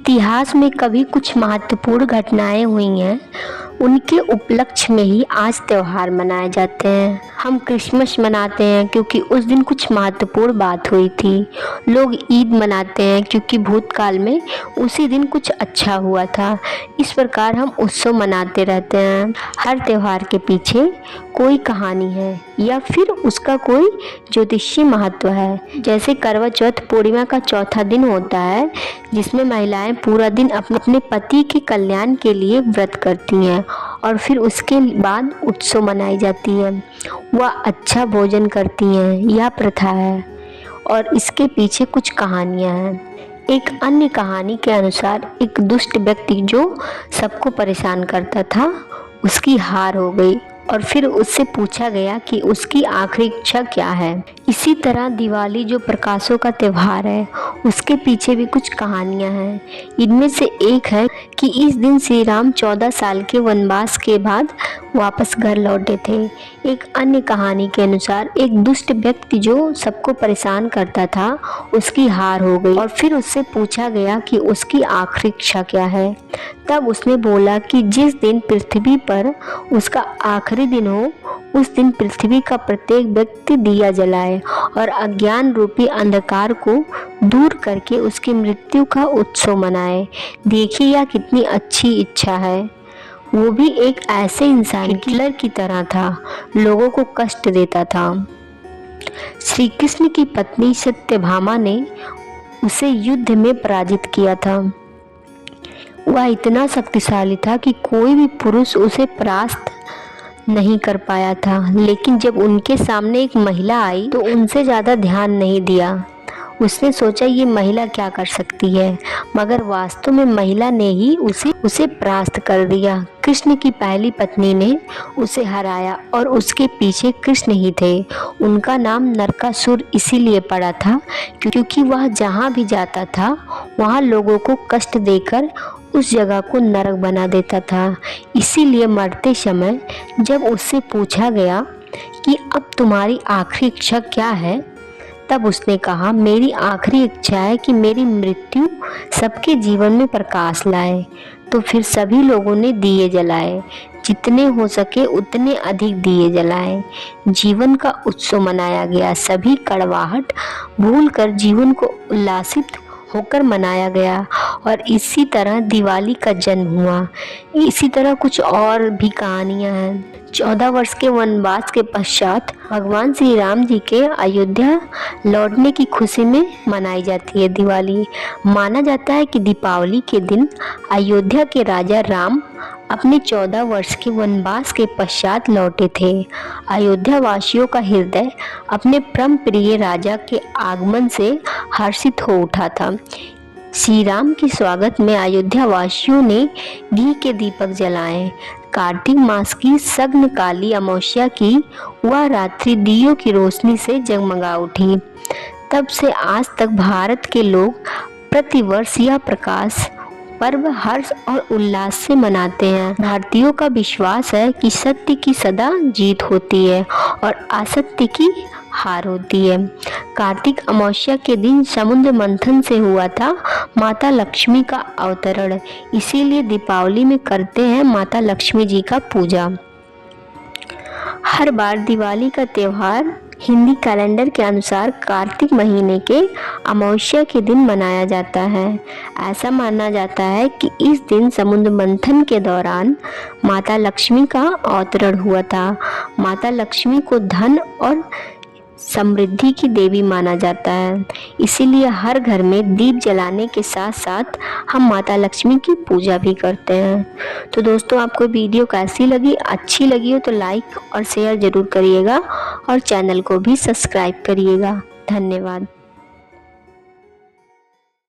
इतिहास में कभी कुछ महत्वपूर्ण घटनाएं हुई हैं, उनके उपलक्ष्य में ही आज त्यौहार मनाए जाते हैं। हम क्रिसमस मनाते हैं क्योंकि उस दिन कुछ महत्वपूर्ण बात हुई थी। लोग ईद मनाते हैं क्योंकि भूतकाल में उसी दिन कुछ अच्छा हुआ था। इस प्रकार हम उत्सव मनाते रहते हैं। हर त्यौहार के पीछे कोई कहानी है या फिर उसका कोई ज्योतिषीय महत्व है। जैसे करवा चौथ पूर्णिमा का चौथा दिन होता है, जिसमें महिलाएं पूरा दिन अपने पति के कल्याण के लिए व्रत करती हैं और फिर उसके बाद उत्सव मनाई जाती है। वह अच्छा भोजन करती हैं, यह प्रथा है और इसके पीछे कुछ कहानियां हैं। एक अन्य कहानी के अनुसार एक दुष्ट व्यक्ति जो सबको परेशान करता था, उसकी हार हो गई और फिर उससे पूछा गया कि उसकी आखिरी इच्छा क्या है। इसी तरह दिवाली जो प्रकाशों का त्यौहार है, उसके पीछे भी कुछ कहानियां हैं। इनमें से एक है कि इस दिन श्री राम 14 साल के वनवास के बाद वापस घर लौटे थे। एक अन्य कहानी के अनुसार एक दुष्ट व्यक्ति जो सबको परेशान करता था, उसकी हार हो गई और फिर उससे पूछा गया कि उसकी आखिरी इच्छा क्या है। तब उसने बोला कि जिस दिन पृथ्वी पर उसका आखिरी दिन हो, उस दिन पृथ्वी का प्रत्येक व्यक्ति दिया जलाए और अज्ञान रूपी अंधकार को दूर करके उसकी मृत्यु का उत्सव मनाए। देखिए यह कितनी अच्छी इच्छा है। वो भी एक ऐसे इंसान हिटलर की तरह था, लोगों को कष्ट देता था। श्री कृष्ण की पत्नी सत्यभामा ने उसे युद्ध में पराजित किया था। वह इतना शक्तिशाली था कि कोई भी पुरुष उसे परास्त नहीं कर पाया था। लेकिन जब उनके सामने एक महिला आई तो उनसे ज़्यादा ध्यान नहीं दिया। उसने सोचा ये महिला क्या कर सकती है, मगर वास्तव में महिला ने ही उसे परास्त कर दिया। कृष्ण की पहली पत्नी ने उसे हराया और उसके पीछे कृष्ण ही थे। उनका नाम नरकासुर इसीलिए पड़ा था क्योंकि वह जहाँ भी जाता था वहाँ लोगों को कष्ट देकर उस जगह को नरक बना देता था। इसीलिए मरते समय जब उससे पूछा गया कि अब तुम्हारी आखिरी इच्छा क्या है, तब उसने कहा मेरी आखिरी इच्छा है कि मेरी मृत्यु सबके जीवन में प्रकाश लाए। तो फिर सभी लोगों ने दिए जलाए, जितने हो सके उतने अधिक दिए जलाए। जीवन का उत्सव मनाया गया। सभी कड़वाहट भूलकर जीवन को उल्लासित होकर मनाया गया और इसी तरह दिवाली का जन्म हुआ। इसी तरह कुछ और भी कहानियां हैं। 14 वर्ष के वनवास के पश्चात भगवान श्री राम जी के अयोध्या लौटने की खुशी में मनाई जाती है दिवाली। माना जाता है कि दीपावली के दिन अयोध्या के राजा राम अपने 14 वर्ष के वनवास के पश्चात लौटे थे। अयोध्या वासियों का हृदय अपने परम प्रिय राजा के आगमन से हर्षित हो उठा था। श्री राम के स्वागत में अयोध्या वासियों ने घी के दीपक जलाए। कार्तिक मास की सग्न काली अमावस्या की वह रात्रि दियों की रोशनी से जगमगा उठी। तब से आज तक भारत के लोग प्रतिवर्ष यह प्रकाश पर्व हर्ष और उल्लास से मनाते हैं। भारतीयों का विश्वास है कि सत्य की सदा जीत होती है और असत्य की हार होती है। कार्तिक अमावस्या के दिन समुद्र मंथन से हुआ था माता लक्ष्मी का अवतरण। इसीलिए दीपावली में करते हैं माता लक्ष्मी जी का पूजा। हर बार दिवाली का त्यौहार हिंदी कैलेंडर के अनुसार कार्तिक महीने के अमावस्या के दिन मनाया जाता है। ऐसा माना जाता है कि इस दिन समुद्र मंथन के दौरान माता लक्ष्मी का अवतरण हुआ था। माता लक्ष्मी को धन और समृद्धि की देवी माना जाता है। इसीलिए हर घर में दीप जलाने के साथ साथ हम माता लक्ष्मी की पूजा भी करते हैं। तो दोस्तों, आपको वीडियो कैसी लगी? अच्छी लगी हो तो लाइक और शेयर ज़रूर करिएगा और चैनल को भी सब्सक्राइब करिएगा। धन्यवाद।